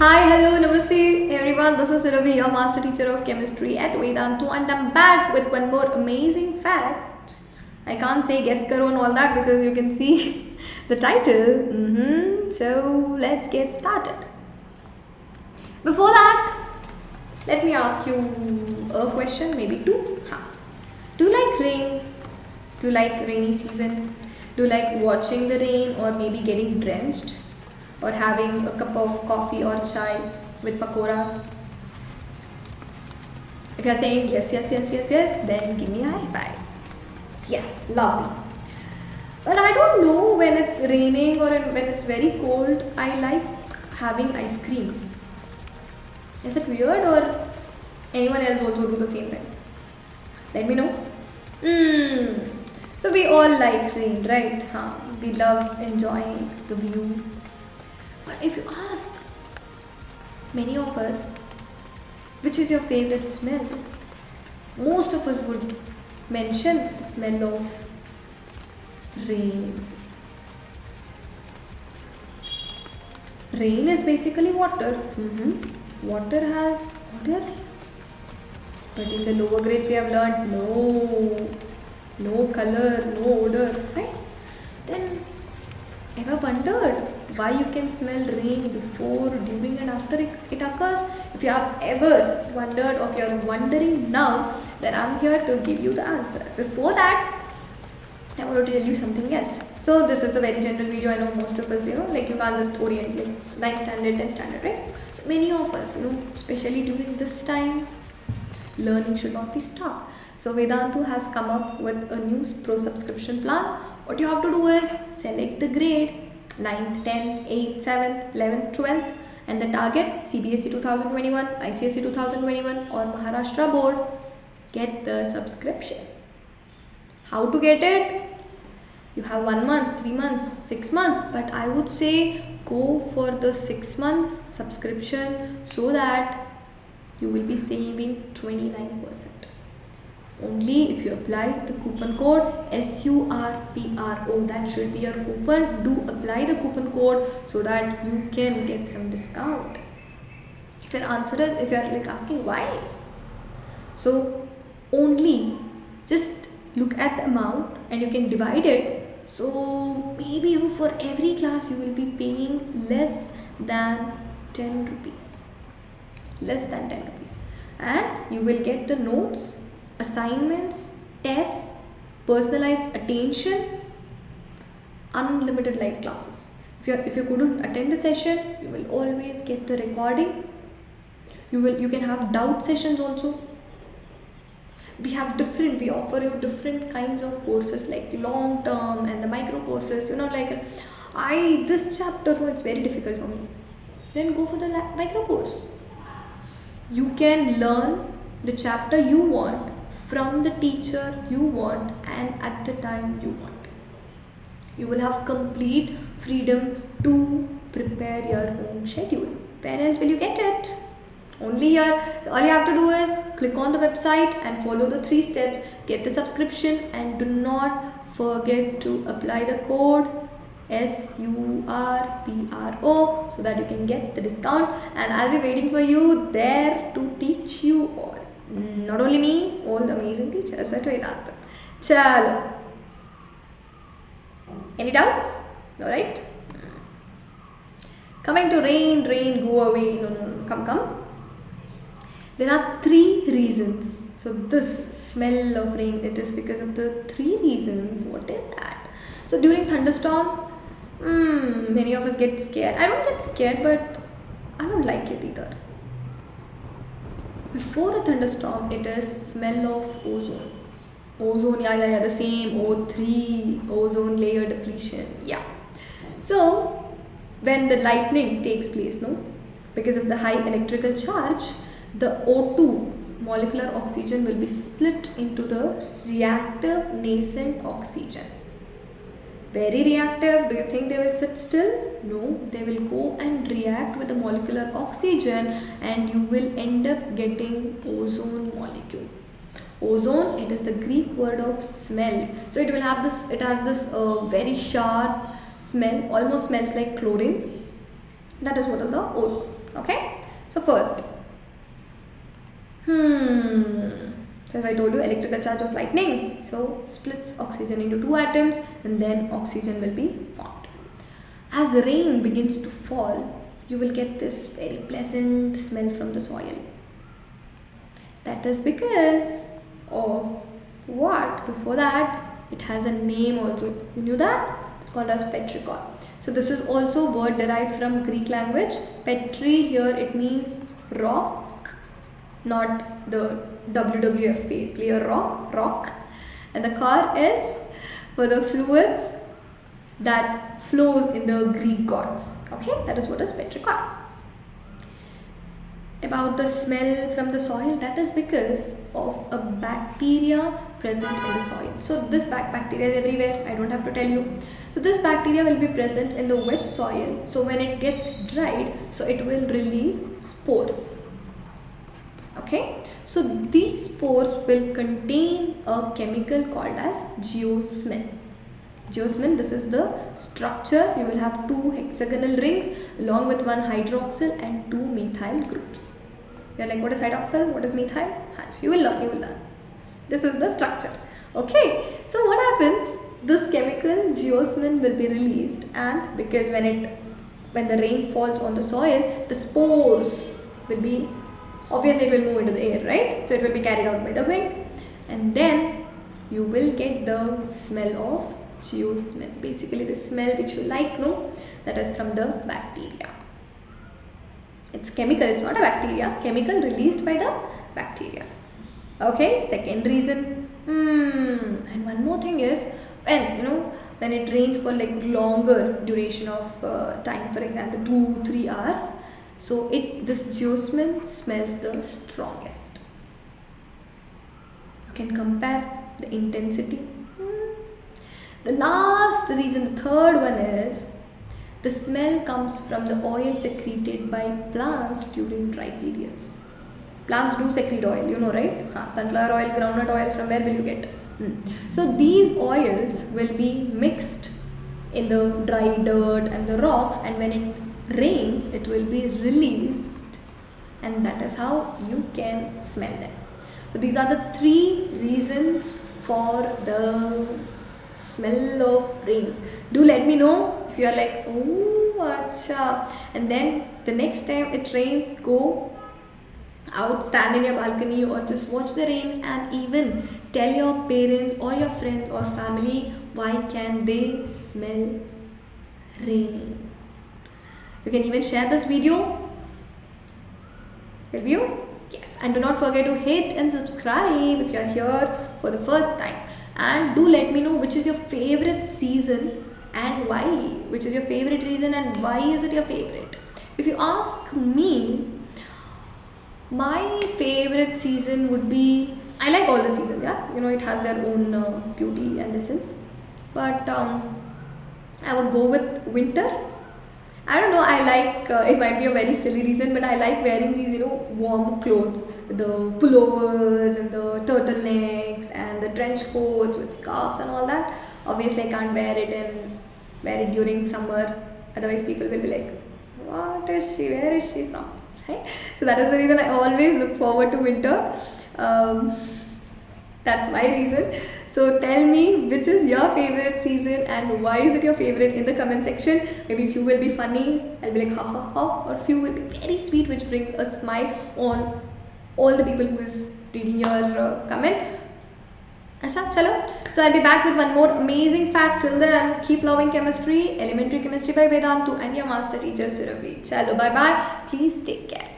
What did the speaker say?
Hi, hello, namaste everyone. This is Surabhi, your master teacher of chemistry at Vedantu, and I'm back with one more amazing fact. I can't say guess karo and all that because you can see the title. So let's get started. Before that, let me ask you a question, maybe two. Do you like rain? Do you like rainy season? Do you like watching the rain or maybe getting drenched? Or having a cup of coffee or chai with pakoras? If you're saying yes, yes, yes, yes, yes, then give me a high five. Yes, lovely. But I don't know when it's raining or when it's very cold, I like having ice cream. Is it weird or anyone else also do the same thing? Let me know. So we all like rain, right? We love enjoying the view. But if you ask many of us, which is your favorite smell? Most of us would mention the smell of rain. Rain is basically water. Water has odor. But in the lower grades we have learned no color, no odor, right? Then ever wondered why you can smell rain before, during and after it occurs? If you have ever wondered or if you are wondering now, then I'm here to give you the answer. Before that, I want to tell you something else. So this is a very general video. I know most of us, like you can't just orient like 9th standard, 10th standard, right? So many of us, especially during this time, learning should not be stopped. So Vedantu has come up with a new pro subscription plan. What you have to do is select the grade 9th, 10th, 8th, 7th, 11th, 12th and the target CBSE 2021, ICSE 2021 or Maharashtra board. Get the subscription. How to get it? You have 1 month, 3 months, 6 months, but I would say go for the 6 months subscription so that you will be saving 29%. Only if you apply the coupon code SURPRO, that should be your coupon. Do apply the coupon code so that you can get some discount. If your answer is, if you are like asking why, so only just look at the amount and you can divide it. So maybe for every class you will be paying less than 10 rupees. Less than 10 rupees, and you will get the notes, assignments, tests, personalized attention, unlimited live classes. If you couldn't attend the session, you will always get the recording. You can have doubt sessions also. We offer you different kinds of courses like long term and the micro courses. This chapter, it's very difficult for me, then go for the micro course. You can learn the chapter you want from the teacher you want and at the time you want. You will have complete freedom to prepare your own schedule. Where else will you get it? Only here. So all you have to do is click on the website and follow the 3 steps, get the subscription, and do not forget to apply the code SURPRO so that you can get the discount, and I'll be waiting for you there to teach you all. Not only me, all the amazing teachers at Vedanta. Chalo. Any doubts? No, right? Coming to rain, go away. No, come. There are 3 reasons. So this smell of rain, it is because of the 3 reasons. What is that? So during thunderstorm, many of us get scared. I don't get scared, but I don't like it either. Before a thunderstorm, it is smell of ozone. Ozone, yeah, the same O3, ozone layer depletion, yeah. So when the lightning takes place, because of the high electrical charge, the O2 molecular oxygen will be split into the reactive nascent oxygen. Very reactive. Do you think they will sit still? No, they will go and react with the molecular oxygen and you will end up getting ozone molecule. Ozone, it is the Greek word of smell. So it has this very sharp smell, almost smells like chlorine. That is what is the ozone. Okay, so first, so as I told you, electrical charge of lightning, so splits oxygen into two atoms and then oxygen will be formed. As rain begins to fall, you will get this very pleasant smell from the soil. That is because of what? Before that, it has a name also. You knew that? It's called as petrichor. So this is also a word derived from Greek language. Petri here it means rock, not the WWF player rock. And the car is for the fluids that flows in the Greek gods. Okay, that is what is petrichor. About the smell from the soil, that is because of a bacteria present in the soil. So this bacteria is everywhere, I don't have to tell you. So this bacteria will be present in the wet soil. So when it gets dried, so it will release spores. Okay, so these spores will contain a chemical called as geosmin. Geosmin, this is the structure. You will have two hexagonal rings along with one hydroxyl and two methyl groups. You're like, what is hydroxyl? What is methyl? You will learn. This is the structure. Okay, so what happens? This chemical geosmin will be released, and because when the rain falls on the soil, the spores will be, obviously it will move into the air, right? So it will be carried out by the wind, and then you will get the smell of geosmin. Basically the smell which you like, no? That is from the bacteria. It's chemical, it's not a bacteria. Chemical released by the bacteria. Okay, second reason. And one more thing is, when it rains for like longer duration of time, for example 2-3 hours, so this geosmin smells the strongest. You can compare the intensity. The last reason, the third one is, the smell comes from the oil secreted by plants during dry periods. Plants do secrete oil, you know, right? Sunflower oil, groundnut oil, from where will you get? So these oils will be mixed in the dry dirt and the rocks, and when it rains, it will be released, and that is how you can smell them. So these are the three reasons for the smell of rain. Do let me know if you are like, oh, acha. And then the next time it rains, go out, stand in your balcony or just watch the rain, and even tell your parents or your friends or family why can they smell rain. You can even share this video. Will you? Yes. And do not forget to hit and subscribe if you are here for the first time. And do let me know which is your favorite season and why. Which is your favorite reason and why is it your favorite? If you ask me, my favorite season would be, I like all the seasons, yeah. You know, it has their own beauty and essence. But I would go with winter. I don't know, I like, it might be a very silly reason, but I like wearing these, warm clothes, the pullovers and the turtlenecks and the trench coats with scarves and all that. Obviously, I can't wear it during summer. Otherwise, people will be like, what is she? Where is she from? Right? So that is the reason I always look forward to winter. That's my reason. So tell me which is your favorite season and why is it your favorite in the comment section. Maybe few will be funny, I'll be like ha ha ha, or few will be very sweet which brings a smile on all the people who is reading your comment. Acha, chalo. So I'll be back with one more amazing fact. Till then, keep loving chemistry, elementary chemistry by Vedantu and your master teacher Surabhi. Chalo, bye bye. Please take care.